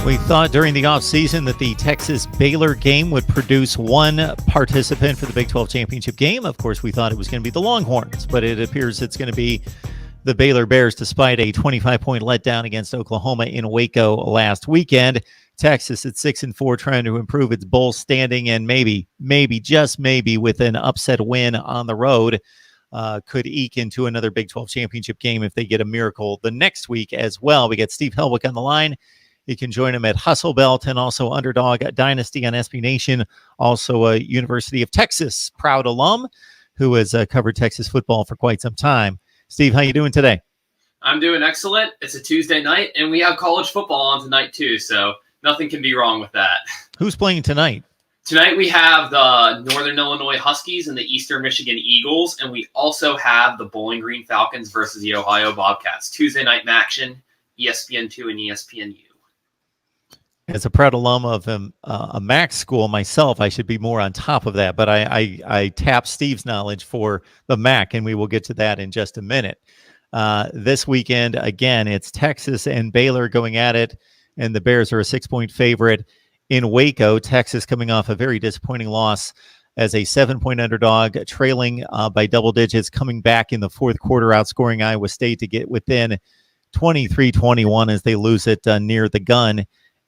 We thought during the offseason that the Texas-Baylor game would produce one participant for the Big 12 championship game. Of course, we thought it was going to be the Longhorns, but it appears it's going to be the Baylor Bears despite a 25-point letdown against Oklahoma in Waco last weekend. Texas at 6-4, trying to improve its bowl standing, and maybe, just maybe, with an upset win on the road, could eke into another Big 12 championship game if they get a miracle the next week as well. We got Steve Helwick on the line. You can join him at Hustle Belt and also Underdog Dynasty on SB Nation. Also a University of Texas proud alum who has covered Texas football for quite some time. Steve, how you doing today? I'm doing excellent. It's a Tuesday night, and we have college football on tonight too, so nothing can be wrong with that. Who's playing tonight? Tonight we have the Northern Illinois Huskies and the Eastern Michigan Eagles, and we also have the Bowling Green Falcons versus the Ohio Bobcats. Tuesday night action, ESPN2 and ESPNU. As a proud alum of a MAC school myself, I should be more on top of that, but I tap Steve's knowledge for the MAC, and we will get to that in just a minute. This weekend, again, it's Texas and Baylor going at it, and the Bears are a 6-point favorite in Waco. Texas coming off a very disappointing loss as a 7-point underdog, trailing by double digits, coming back in the fourth quarter, outscoring Iowa State to get within 23-21 as they lose it near the gun.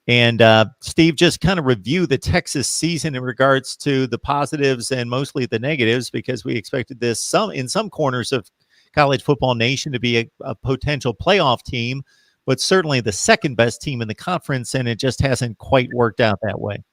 And Steve, just kind of review the Texas season in regards to the positives and mostly the negatives, because we expected this in some corners of College Football Nation to be a potential playoff team, but certainly the second best team in the conference, and it just hasn't quite worked out that way.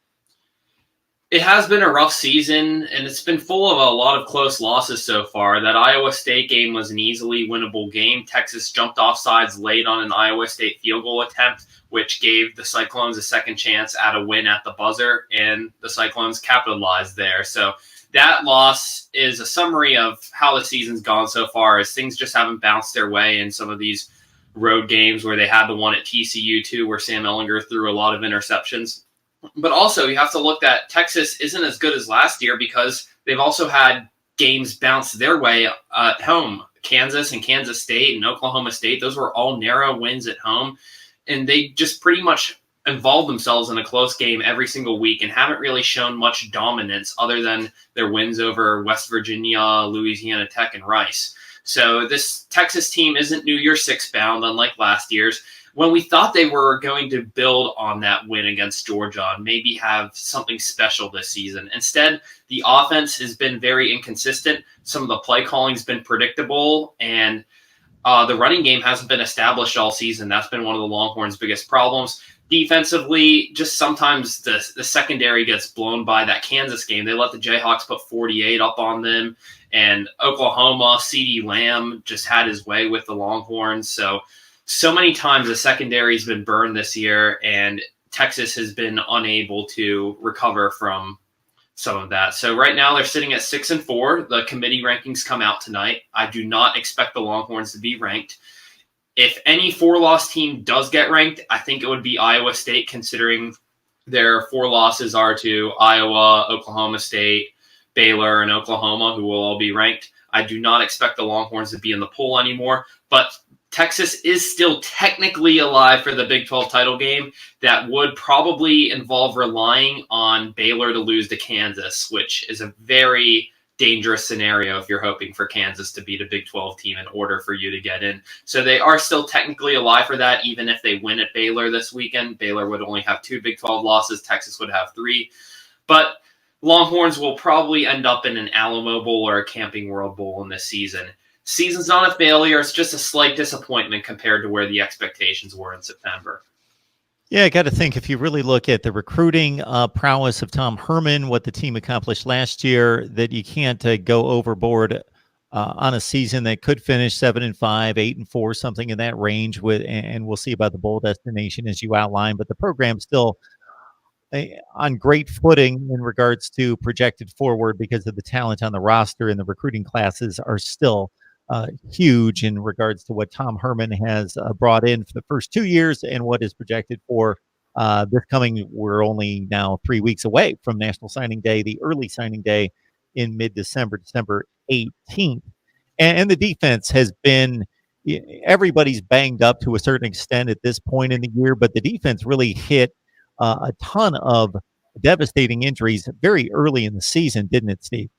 It has been a rough season, and it's been full of a lot of close losses so far. That Iowa State game was an easily winnable game. Texas jumped off sides late on an Iowa State field goal attempt, which gave the Cyclones a second chance at a win at the buzzer, and the Cyclones capitalized there. So that loss is a summary of how the season's gone so far, as things just haven't bounced their way in some of these road games where they had the one at TCU too, where Sam Ehlinger threw a lot of interceptions. But also, you have to look that Texas isn't as good as last year because they've also had games bounce their way at home. Kansas and Kansas State and Oklahoma State, those were all narrow wins at home. And they just pretty much involved themselves in a close game every single week and haven't really shown much dominance other than their wins over West Virginia, Louisiana Tech, and Rice. So this Texas team isn't New Year's Six bound, unlike last year's, when we thought they were going to build on that win against Georgia and maybe have something special this season. Instead, the offense has been very inconsistent. Some of the play calling has been predictable, and the running game hasn't been established all season. That's been one of the Longhorns' biggest problems. Defensively, just sometimes the secondary gets blown by. That Kansas game, they let the Jayhawks put 48 up on them. And Oklahoma, CeeDee Lamb just had his way with the Longhorns. So many times the secondary's been burned this year, and Texas has been unable to recover from some of that. So right now they're sitting at 6-4. The committee rankings come out tonight. I do not expect the Longhorns to be ranked. If any 4-loss team does get ranked, I think it would be Iowa State, considering their 4 losses are to Iowa, Oklahoma State, Baylor, and Oklahoma, who will all be ranked. I do not expect the Longhorns to be in the poll anymore, but Texas is still technically alive for the Big 12 title game. That would probably involve relying on Baylor to lose to Kansas, which is a very dangerous scenario if you're hoping for Kansas to beat a Big 12 team in order for you to get in. So they are still technically alive for that, even if they win at Baylor this weekend. Baylor would only have 2 Big 12 losses. Texas would have 3. But Longhorns will probably end up in an Alamo Bowl or a Camping World Bowl in this season. Season's not a failure. It's just a slight disappointment compared to where the expectations were in September. Yeah, I got to think, if you really look at the recruiting prowess of Tom Herman, what the team accomplished last year, that you can't go overboard on a season that could finish 7-5, 8-4, something in that range. And we'll see about the bowl destination as you outline. But the program's still on great footing in regards to projected forward because of the talent on the roster, and the recruiting classes are still huge in regards to what Tom Herman has brought in for the first 2 years and what is projected for this coming. We're only now 3 weeks away from National Signing Day, the early signing day in mid-December, December 18th. And the defense has been everybody's banged up to a certain extent at this point in the year, but the defense really hit a ton of devastating injuries very early in the season, didn't it, Steve?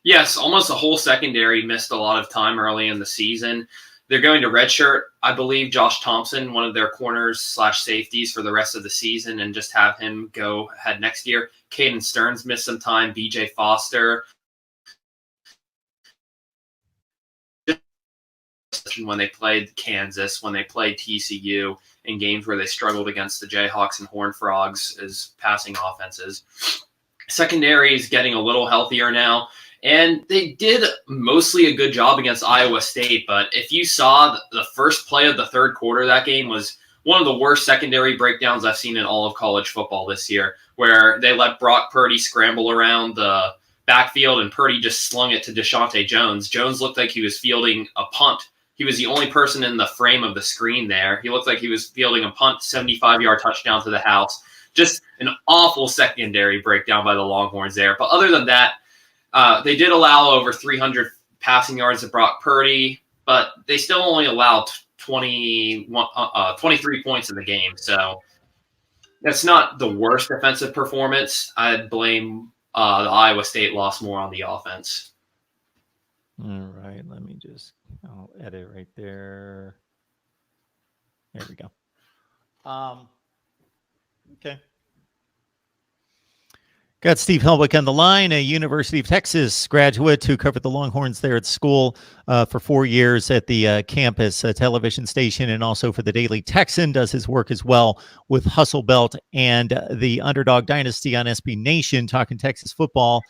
Yes, almost the whole secondary missed a lot of time early in the season. They're going to redshirt, I believe, Josh Thompson, one of their corners/safeties for the rest of the season, and just have him go ahead next year. Caden Stearns missed some time. BJ Foster. When they played Kansas, when they played TCU in games where they struggled against the Jayhawks and Horned Frogs as passing offenses. Secondary is getting a little healthier now. And they did mostly a good job against Iowa State, but if you saw the first play of the third quarter, that game was one of the worst secondary breakdowns I've seen in all of college football this year, where they let Brock Purdy scramble around the backfield and Purdy just slung it to Deshaunte Jones. Jones looked like he was fielding a punt. He was the only person in the frame of the screen there. He looked like he was fielding a punt, 75-yard touchdown to the house. Just an awful secondary breakdown by the Longhorns there. But other than that, they did allow over 300 passing yards to Brock Purdy, but they still only allowed 23 points in the game. So that's not the worst defensive performance. I'd blame the Iowa State loss more on the offense. All right, I'll edit right there. There we go. Okay. Got Steve Helwick on the line, a University of Texas graduate who covered the Longhorns there at school for 4 years at the campus television station, and also for the Daily Texan. Does his work as well with Hustle Belt and the Underdog Dynasty on SB Nation, talking Texas football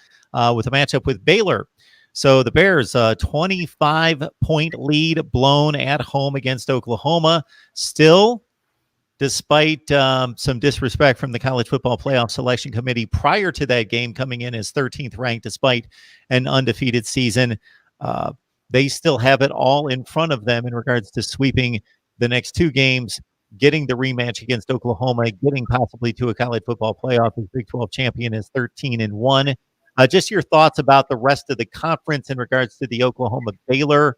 with a matchup with Baylor. So the Bears, 25-point lead blown at home against Oklahoma. Still, despite some disrespect from the College Football Playoff Selection Committee prior to that game, coming in as 13th ranked despite an undefeated season, they still have it all in front of them in regards to sweeping the next two games, getting the rematch against Oklahoma, getting possibly to a college football playoff as Big 12 champion is 13-1. Just your thoughts about the rest of the conference in regards to the Oklahoma-Baylor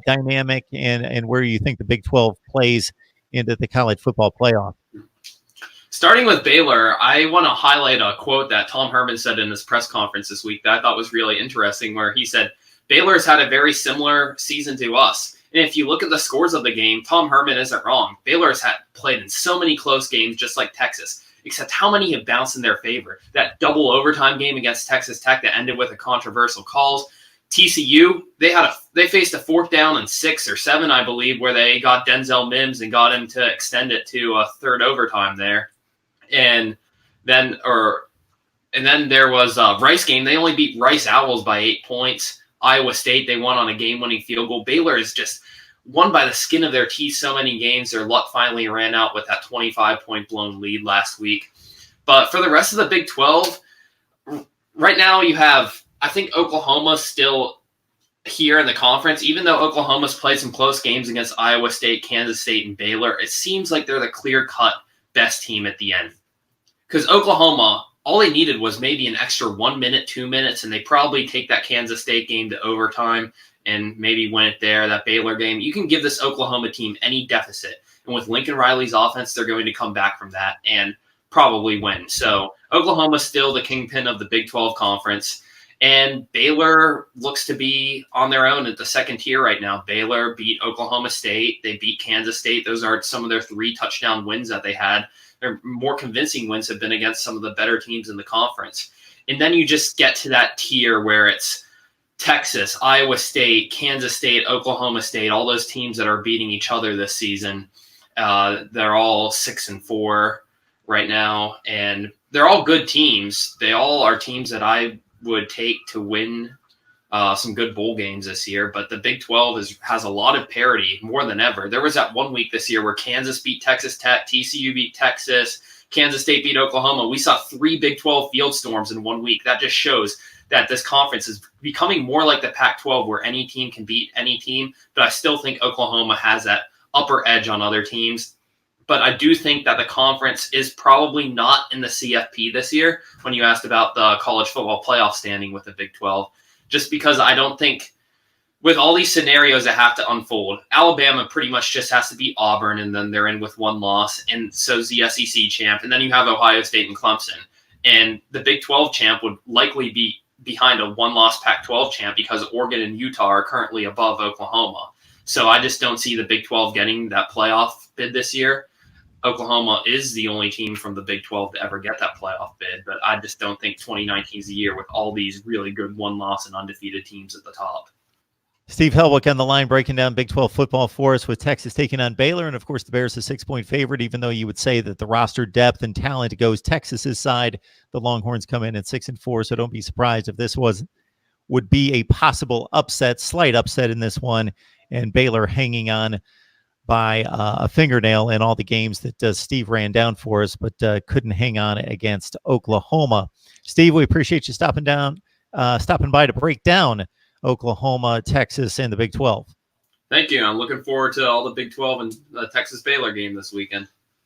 dynamic and where you think the Big 12 plays into the college football playoff. Starting with Baylor, I want to highlight a quote that Tom Herman said in his press conference this week that I thought was really interesting, where he said, Baylor's had a very similar season to us. And if you look at the scores of the game, Tom Herman isn't wrong. Baylor's played in so many close games, just like Texas, except how many have bounced in their favor. That double overtime game against Texas Tech that ended with a controversial calls. TCU, they faced a 4th down and 6 or 7, I believe, where they got Denzel Mims and got him to extend it to a third overtime there. And then there was a Rice game. They only beat Rice Owls by 8 points. Iowa State, they won on a game-winning field goal. Baylor is just won by the skin of their teeth so many games. Their luck finally ran out with that 25-point blown lead last week. But for the rest of the Big 12, right now you have, I think, Oklahoma still here in the conference. Even though Oklahoma's played some close games against Iowa State, Kansas State, and Baylor, it seems like they're the clear-cut best team at the end. Because Oklahoma, all they needed was maybe an extra 1 minute, 2 minutes, and they probably take that Kansas State game to overtime and maybe win it there. That Baylor game, you can give this Oklahoma team any deficit. And with Lincoln Riley's offense, they're going to come back from that and probably win. So Oklahoma's still the kingpin of the Big 12 conference. And Baylor looks to be on their own at the second tier right now. Baylor beat Oklahoma State. They beat Kansas State. Those are some of their 3 touchdown wins that they had. Their more convincing wins have been against some of the better teams in the conference. And then you just get to that tier where it's Texas, Iowa State, Kansas State, Oklahoma State, all those teams that are beating each other this season. They're all 6-4 right now, and they're all good teams. They all are teams that I would take to win some good bowl games this year. But the Big 12 has a lot of parity more than ever. There was that 1 week this year where Kansas beat Texas Tech, TCU beat Texas, Kansas State beat Oklahoma. We saw 3 Big 12 field storms in 1 week. That just shows that this conference is becoming more like the Pac-12, where any team can beat any team. But I still think Oklahoma has that upper edge on other teams. But I do think that the conference is probably not in the CFP this year when you asked about the college football playoff standing with the Big 12, just because I don't think with all these scenarios that have to unfold, Alabama pretty much just has to beat Auburn, and then they're in with one loss, and so's the SEC champ, and then you have Ohio State and Clemson. And the Big 12 champ would likely be behind a one-loss Pac-12 champ because Oregon and Utah are currently above Oklahoma. So I just don't see the Big 12 getting that playoff bid this year. Oklahoma is the only team from the Big 12 to ever get that playoff bid, but I just don't think 2019 is the year with all these really good one-loss and undefeated teams at the top. Steve Helwick on the line breaking down Big 12 football for us with Texas taking on Baylor. And, of course, the Bears a 6-point favorite, even though you would say that the roster depth and talent goes Texas's side. The Longhorns come in at 6-4, so don't be surprised if this would be a possible upset, slight upset in this one, and Baylor hanging on by a fingernail in all the games that Steve ran down for us, but couldn't hang on against Oklahoma. Steve, we appreciate you stopping by to break down Oklahoma, Texas, and the Big 12. Thank you. I'm looking forward to all the Big 12 and the Texas Baylor game this weekend.